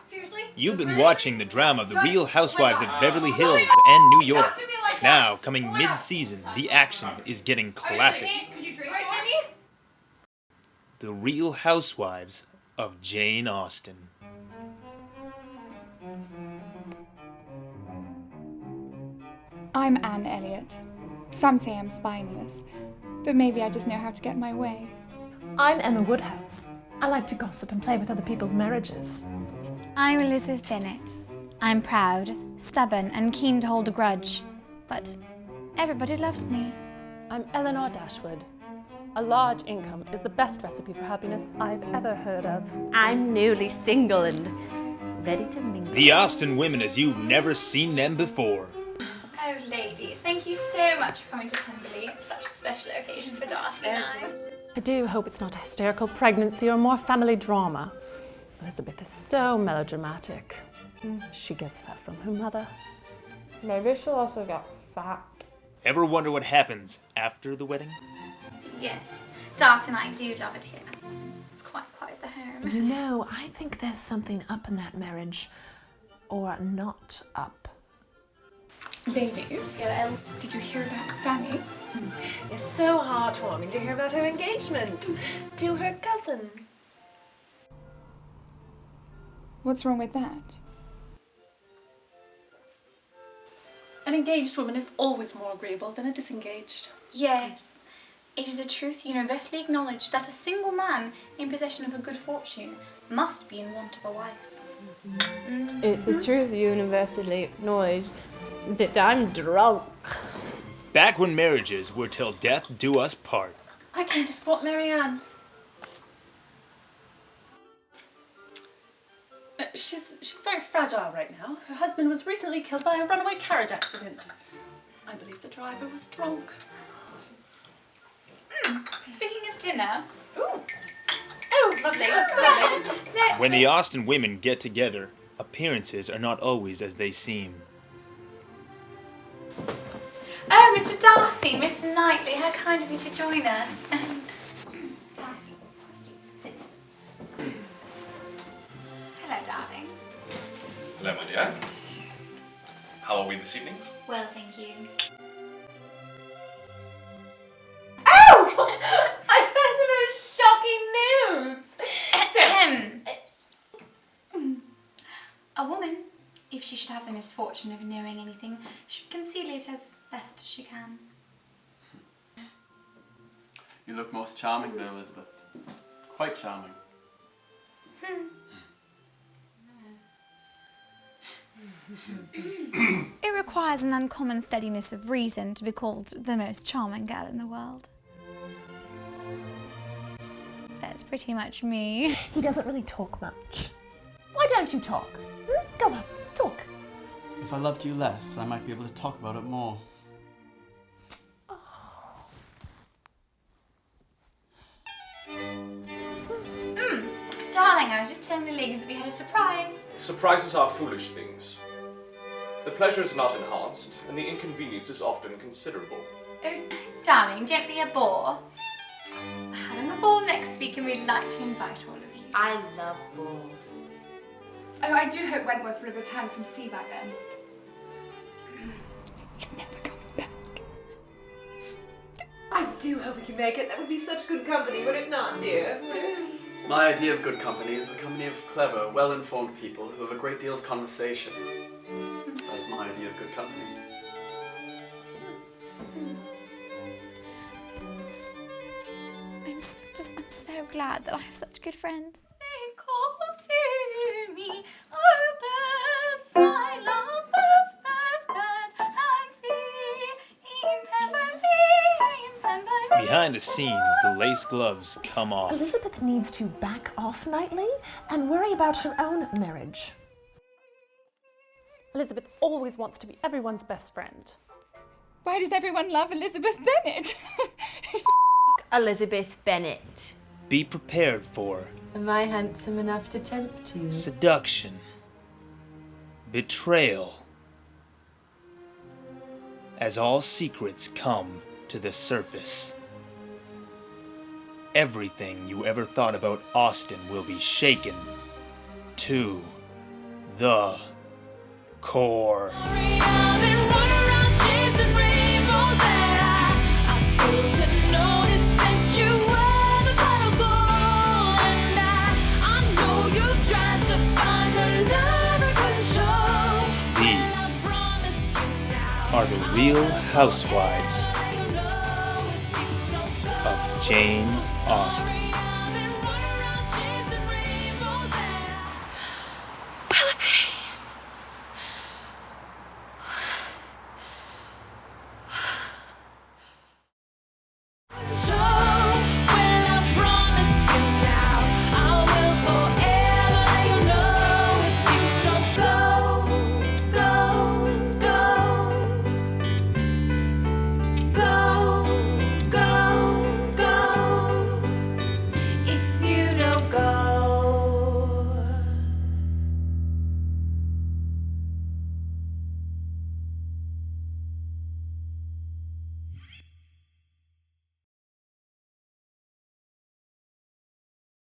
Seriously? You've been watching the drama The Real Housewives of Beverly Hills and New York. Now, coming mid-season, the action is getting classic. Could you drink for me? The Real Housewives of Jane Austen. I'm Anne Elliot. Some say I'm spineless, but maybe I just know how to get my way. I'm Emma Woodhouse. I like to gossip and play with other people's marriages. I'm Elizabeth Bennet. I'm proud, stubborn, and keen to hold a grudge. But everybody loves me. I'm Eleanor Dashwood. A large income is the best recipe for happiness I've ever heard of. I'm newly single and ready to mingle. The Austen women as you've never seen them before. Oh, ladies, thank you so much for coming to Pemberley. It's such a special occasion for Darcy and I. I do hope it's not a hysterical pregnancy or more family drama. Elizabeth is so melodramatic. She gets that from her mother. Maybe she'll also get fat. Ever wonder what happens after the wedding? Yes, Darcy and I do love it here. It's quite the home. You know, I think there's something up in that marriage. Or not up. Ladies, did you hear about Fanny? It's so heartwarming to hear about her engagement to her cousin. What's wrong with that? An engaged woman is always more agreeable than a disengaged. Yes, it is a truth universally acknowledged that a single man in possession of a good fortune must be in want of a wife. It's a truth universally acknowledged that I'm drunk. Back when marriages were till death do us part. I came to support Marianne. She's very fragile right now. Her husband was recently killed by a runaway carriage accident. I believe the driver was drunk. Speaking of dinner... Ooh. Oh, lovely. When the Austen women get together, appearances are not always as they seem. Oh, Mr. Darcy, Mr. Knightley, how kind of you to join us. Darcy, sit. Hello, darling. Hello, my dear. How are we this evening? Well, thank you. Oh! I heard the most shocking news! A woman, if she should have the misfortune of knowing anything, should conceal it as best as she can. You look most charming there, Elizabeth. Quite charming. It requires an uncommon steadiness of reason to be called the most charming girl in the world. That's pretty much me. He doesn't really talk much. Why don't you talk? Go on, talk. If I loved you less, I might be able to talk about it more. Darling, I was just telling the ladies that we had a surprise. Surprises are foolish things. The pleasure is not enhanced, and the inconvenience is often considerable. Oh, darling, don't be a bore. We're having a ball next week and we'd like to invite all of you. I love balls. Oh, I do hope Wentworth will have returned from sea by then. He's never coming back. I do hope we can make it. That would be such good company, would it not, dear? My idea of good company is the company of clever, well-informed people who have a great deal of conversation. That's my idea of good company. I'm so glad that I have such good friends. They call to me, oh birds, I love birds, birds, and sea, in Pemberley. Behind the scenes, the lace gloves come off. Elizabeth needs to back off Knightley and worry about her own marriage. Elizabeth always wants to be everyone's best friend. Why does everyone love Elizabeth Bennet? Elizabeth Bennet. Be prepared for Am I handsome enough to tempt you? seduction, betrayal, as all secrets come to the surface. Everything you ever thought about Austen will be shaken to the core. These are the Real Housewives of Jane Austen.